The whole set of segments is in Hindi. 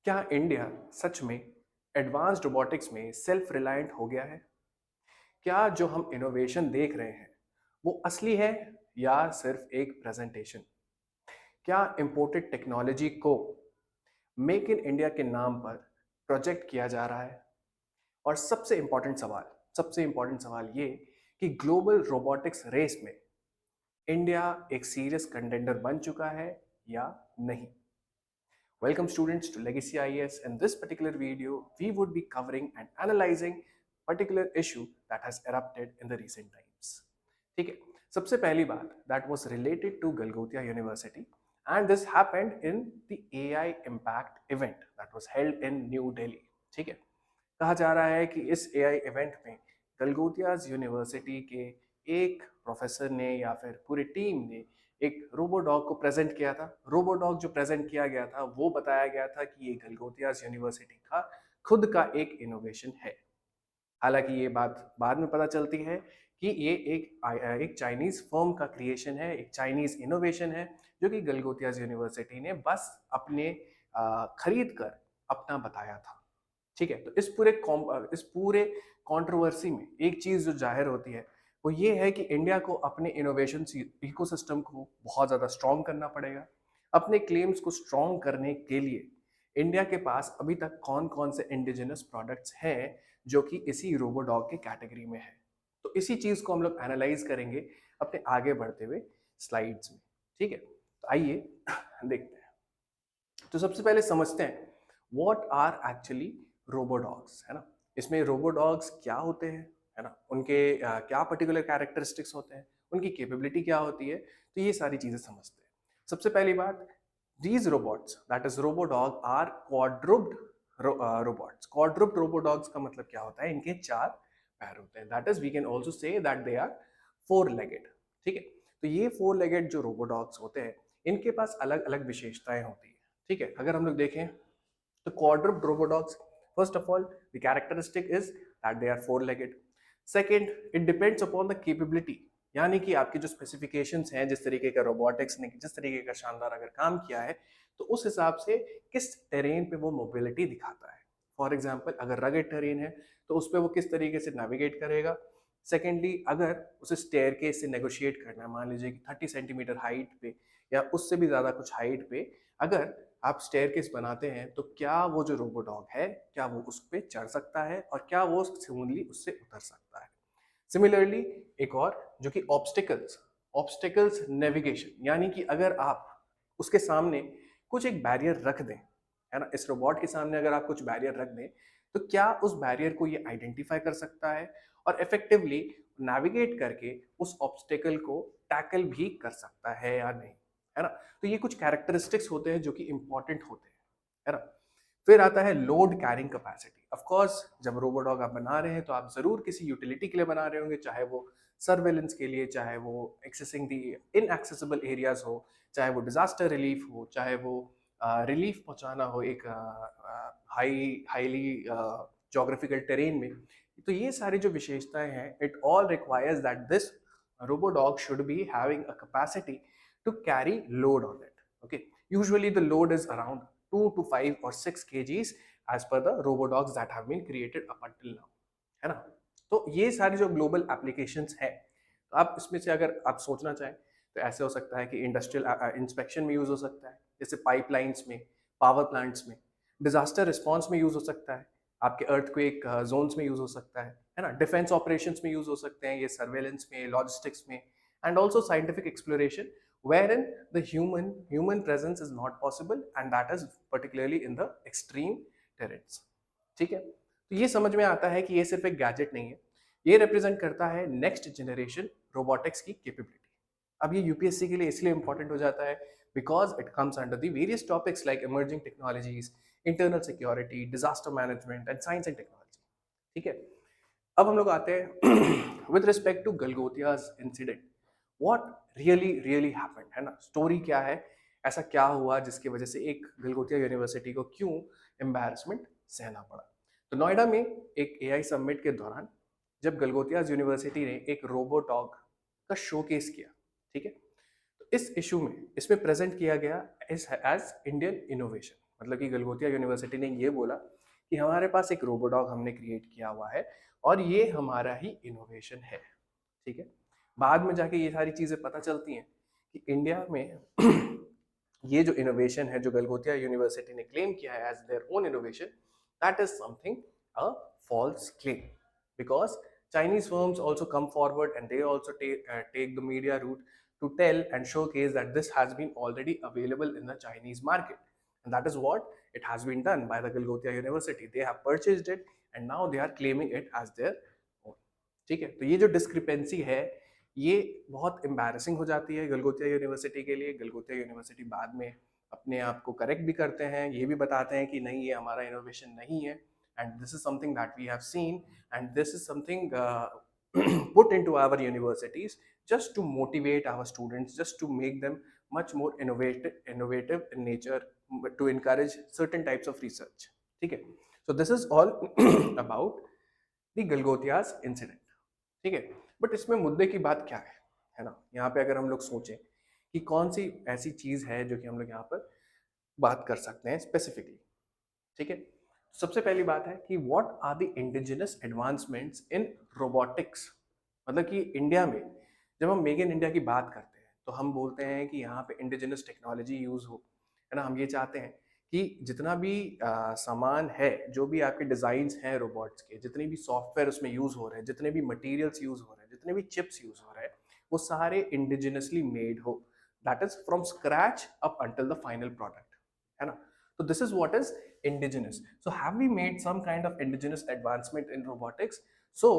क्या इंडिया सच में एडवांस्ड रोबोटिक्स में सेल्फ रिलायंट हो गया है? क्या जो हम इनोवेशन देख रहे हैं वो असली है या सिर्फ एक प्रेजेंटेशन? क्या इंपोर्टेड टेक्नोलॉजी को मेक इन इंडिया के नाम पर प्रोजेक्ट किया जा रहा है? और सबसे इंपॉर्टेंट सवाल ये कि ग्लोबल रोबोटिक्स रेस में इंडिया एक सीरियस कंटेंडर बन चुका है या नहीं? Welcome students to Legacy IAS. In this particular video, we would be covering and analyzing particular issue that has erupted in the recent times. ठीक है, सबसे पहली बात that was related to Galgotia University and this happened in the AI Impact event that was held in New Delhi. ठीक है, कहा जा रहा है कि इस AI इवेंट में गलगोटियाज यूनिवर्सिटी के एक प्रोफेसर ने या फिर पूरी टीम ने एक रोबोडॉग को प्रेजेंट किया था। रोबोडॉग जो प्रेजेंट किया गया था वो बताया गया था कि ये गलगोटियाज यूनिवर्सिटी का खुद का एक इनोवेशन है। हालांकि ये बात बाद में पता चलती है कि ये एक चाइनीज फर्म का क्रिएशन है, एक चाइनीज इनोवेशन है जो कि गलगोटियाज यूनिवर्सिटी ने बस अपने खरीद कर अपना बताया था। ठीक है, तो इस पूरे कंट्रोवर्सी में एक चीज जो जाहिर होती है वो ये है कि इंडिया को अपने इनोवेशन इकोसिस्टम को बहुत ज़्यादा स्ट्रॉन्ग करना पड़ेगा। अपने क्लेम्स को स्ट्रॉन्ग करने के लिए इंडिया के पास अभी तक कौन कौन से इंडिजिनस प्रोडक्ट्स हैं जो कि इसी रोबोडॉग के कैटेगरी में है। तो इसी चीज़ को हम लोग एनालाइज करेंगे अपने आगे बढ़ते हुए स्लाइड्स में। ठीक है, तो आइए देखते हैं। तो सबसे पहले समझते हैं व्हाट आर एक्चुअली रोबोडॉग्स, है ना। इसमें रोबोडॉग्स क्या होते हैं, है ना, उनके क्या पर्टिकुलर कैरेक्टरिस्टिक्स होते हैं, उनकी कैपेबिलिटी क्या होती है, तो ये सारी चीजें समझते हैं। सबसे पहली बात, these robots that is robodog are quadruped robots. Quadruped robodogs का मतलब क्या होता है, इनके चार पैर होते हैं। that is we can also say that they are four legged। ठीक है, तो ये फोर लेगेड जो रोबोडॉग्स होते हैं इनके पास अलग अलग विशेषताएं होती है। ठीक है, अगर हम लोग देखें तो quadruped robodogs, first of all the characteristic is that they are four legged. Second, it depends upon the capability, यानी कि आपकी जो स्पेसिफिकेशंस हैं, जिस तरीके का रोबोटिक्स ने जिस तरीके का शानदार अगर काम किया है तो उस हिसाब से किस टेरेन पे वो मोबिलिटी दिखाता है। फॉर एग्जांपल, अगर रगेड टेरेन है तो उस पर वो किस तरीके से नेविगेट करेगा। सेकेंडली, अगर उसे स्टेयरकेस से नेगोशिएट करना है, मान लीजिए कि 30 सेंटीमीटर हाइट पे या उससे भी ज़्यादा कुछ हाइट पे अगर आप स्टेयरकेस बनाते हैं तो क्या वो जो रोबोडॉग है क्या वो उस पर चढ़ सकता है और क्या वो स्मूथली उससे उतर सकता है। सिमिलरली एक और जो कि ऑब्स्टिकल्स, ऑब्स्टिकल्स नेविगेशन, यानी कि अगर आप उसके सामने कुछ एक बैरियर रख दें, है ना, इस रोबोट के सामने अगर आप कुछ बैरियर रख दें तो क्या उस बैरियर को ये आइडेंटिफाई कर सकता है और इफेक्टिवली नेविगेट करके उस ऑब्स्टिकल को टैकल भी कर सकता है या नहीं, है ना। तो ये कुछ कैरेक्टरिस्टिक्स होते हैं जो कि इंपॉर्टेंट होते हैं, है ना। फिर आता है load carrying capacity. Of course जब रोबोडॉग आप बना रहे हैं तो आप जरूर किसी यूटिलिटी के लिए बना रहे होंगे, चाहे वो सर्वेलेंस के लिए, चाहे वो एक्सेसिंग दी इनएक्सेसिबल एरियाज हो, चाहे वो डिजास्टर रिलीफ हो, चाहे वो रिलीफ पहुंचाना हो एक हाईली जोग्राफिकल टेरेन में। तो ये सारी जो विशेषताएं हैं, it all requires that this robodog should be having a capacity to carry load on it. Okay, usually the load is around 2 to 5 or 6 kgs as per the robodogs that have been created up until now, है ना। तो ये सारी जो ग्लोबल एप्लीकेशंस है, तो आप इसमें से अगर आप सोचना चाहें तो ऐसे हो सकता है कि इंडस्ट्रियल इंस्पेक्शन में यूज हो सकता है, जैसे पाइपलाइंस में, पावर प्लांट्स में, डिजास्टर रिस्पॉन्स में यूज हो सकता है, आपके अर्थक्वेक जोन्स में यूज हो सकता है ना, डिफेंस ऑपरेशंस में यूज हो सकते हैं, ये सर्वेलेंस में, लॉजिस्टिक्स में, and also scientific exploration wherein the human presence is not possible and that is particularly in the extreme terrains। ठीक है, तो ये समझ में आता है कि ये सिर्फ एक गैजेट नहीं है, ये रिप्रेजेंट करता है नेक्स्ट जनरेशन रोबोटिक्स की कैपेबिलिटी। अब ये यूपीएससी के लिए इसलिए इंपॉर्टेंट हो जाता है because it comes under the various topics like emerging technologies, internal security, disaster management and science and technology. ठीक है, अब हम लोग आते हैं with respect to Galgotias incident, what really really happened, है ना, स्टोरी क्या है, ऐसा क्या हुआ जिसकी वजह से एक गलगोतिया यूनिवर्सिटी को क्यों एम्बैरसमेंट सहना पड़ा। तो नोएडा में एक एआई समिट के दौरान जब गलगोतियाज यूनिवर्सिटी ने एक रोबोटॉग का शोकेस किया, ठीक है, तो इस इशू में इसमें प्रेजेंट किया गया एज इंडियन इनोवेशन। मतलब कि गलगोटिया यूनिवर्सिटी ने ये बोला कि हमारे पास एक रोबोडॉग हमने क्रिएट किया हुआ है और ये हमारा ही इनोवेशन है। ठीक है, बाद में जाके ये सारी चीज़ें पता चलती हैं कि इंडिया में ये जो इनोवेशन है जो गलगोटिया यूनिवर्सिटी ने क्लेम किया है as their own innovation, that is something a false claim, because Chinese firms also come forward and they also take the media route to tell and showcase that this has been already available in the Chinese market, and that is what it has been done by the Galgotia University. They have purchased it and now they are claiming it as their own. ठीक है, तो ये जो डिस्क्रिपेंसी है ये बहुत एम्बैरसिंग हो जाती है गलगोटिया यूनिवर्सिटी के लिए। गलगोटिया यूनिवर्सिटी बाद में अपने आप को करेक्ट भी करते हैं, ये भी बताते हैं कि नहीं ये हमारा इनोवेशन नहीं है, and this is something that we have seen, and this is something put into our universities just to motivate our students, just to make them much more innovative in nature, to encourage certain types of research. ठीक है, so this is all about the Galgotia's incident. ठीक है, बट इसमें मुद्दे की बात क्या है ना, यहाँ पे अगर हम लोग सोचें कि कौन सी ऐसी चीज है जो कि हम लोग यहाँ पर बात कर सकते हैं स्पेसिफिकली। ठीक है, सबसे पहली बात है कि what are the indigenous advancements in robotics. मतलब कि इंडिया में जब हम मेक इन इंडिया की बात करते हैं तो हम बोलते हैं कि यहाँ पे इंडिजिनस टेक्नोलॉजी यूज हो, है ना। हम ये चाहते हैं कि जितना भी सामान है, जो भी आपके डिजाइन्स हैं रोबोट्स के, जितने भी सॉफ्टवेयर उसमें यूज हो रहे हैं, जितने भी मटेरियल्स यूज हो रहे हैं, जितने भी चिप्स यूज हो रहे हैं, वो सारे इंडिजिनसली मेड हो, that is from scratch up until the final product, है ना। So this is what is indigenous. So have we made some kind of indigenous advancement in robotics? So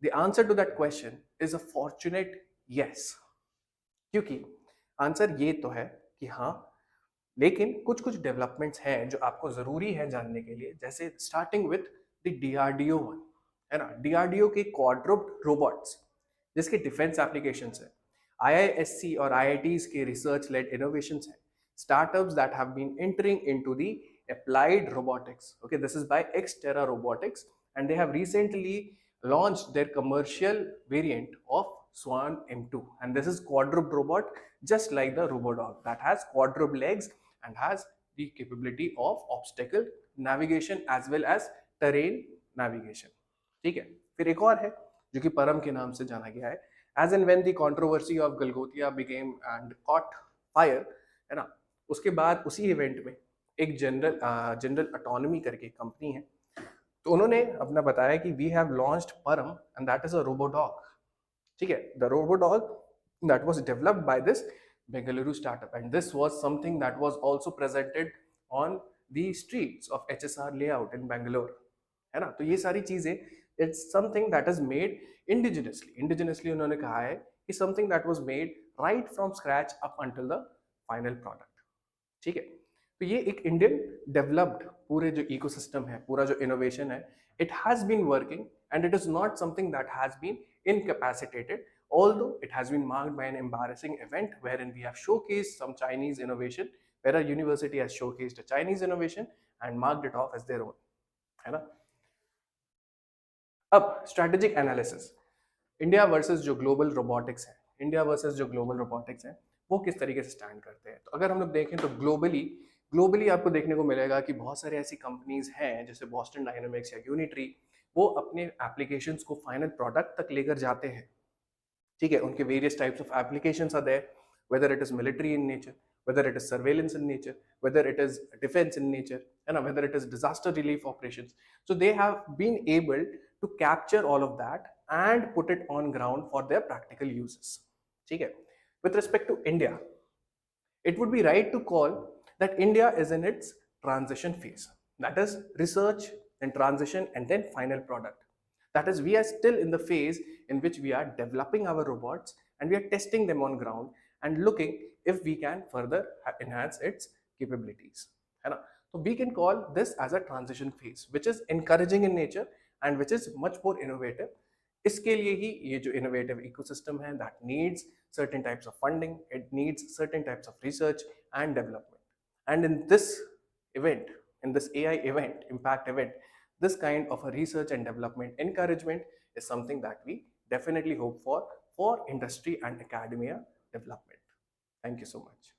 the answer to that question is a fortunate yes. क्योंकि आंसर ये तो है कि हाँ, लेकिन कुछ कुछ डेवलपमेंट्स हैं जो आपको जरूरी है जानने के लिए, जैसे starting with the DRDO one, है ना। डीआरडीओ के क्वाड्रुप्ड रोबोट्स जिसके डिफेंस एप्लीकेशंस है, आईआईएससी और आईआईटीज के रिसर्च लेड इनोवेशंस है, startups that have been entering into the applied robotics. Okay, this is by Xterra Robotics, and they have recently launched their commercial variant of Swan M2, and this is quadruped robot, just like the Robodog, that has quadruped legs and has the capability of obstacle navigation as well as terrain navigation. ठीक है, फिर एक और है जो कि परम के नाम से जाना गया है, as and when the controversy of Galgotia became and caught fire, है ना, उसके बाद उसी इवेंट में एक जनरल ऑटोनॉमी करके कंपनी है, तो उन्होंने अपना बताया कि we have launched Param and that is a robodog. ठीक है, the robodog that was developed by this Bengaluru startup, and this was something that was also presented on the streets of HSR layout in Bangalore, है ना। तो ये सारी चीजें, it's something that is made indigenously उन्होंने कहा है कि something that was made right from scratch up until the final product. ठीक है, तो ये एक इंडियन डेवलप्ड पूरे जो इकोसिस्टम है, पूरा जो इनोवेशन है, it has been working and it is not something that has been incapacitated, although it has been marked by an embarrassing event wherein we have showcased some Chinese innovation, where a university has showcased a Chinese innovation and marked it off as their own, है ना। अब स्ट्रेटेजिक एनालिसिस, इंडिया वर्सेस जो ग्लोबल रोबोटिक्स है, इंडिया वर्सेस जो ग्लोबल रोबोटिक्स है, वो किस तरीके से स्टैंड करते हैं। तो अगर हम लोग देखें तो ग्लोबली आपको देखने को मिलेगा कि बहुत सारे ऐसी कंपनीज हैं जैसे बॉस्टन डायनामिक्स या यूनिट्री, वो अपने एप्लीकेशंस को फाइनल प्रोडक्ट तक लेकर जाते हैं। ठीक है, उनके various types of applications are there, whether it is military in nature, whether it is surveillance in nature, whether it is defense in nature, and whether it is disaster relief operations. So they have been able to capture all of that and put it on ground for their practical uses. ठीक है, with respect to India, it would be right to call that India is in its transition phase. That is research, then transition, and then final product. That is, we are still in the phase in which we are developing our robots and we are testing them on ground and looking if we can further enhance its capabilities, है ना। So we can call this as a transition phase, which is encouraging in nature and which is much more innovative. इसके लिए ही ये जो innovative ecosystem है, that needs certain types of funding, it needs certain types of research and development. And in this event, in this AI event, impact event, this kind of a research and development encouragement is something that we definitely hope for industry and academia development. Thank you so much.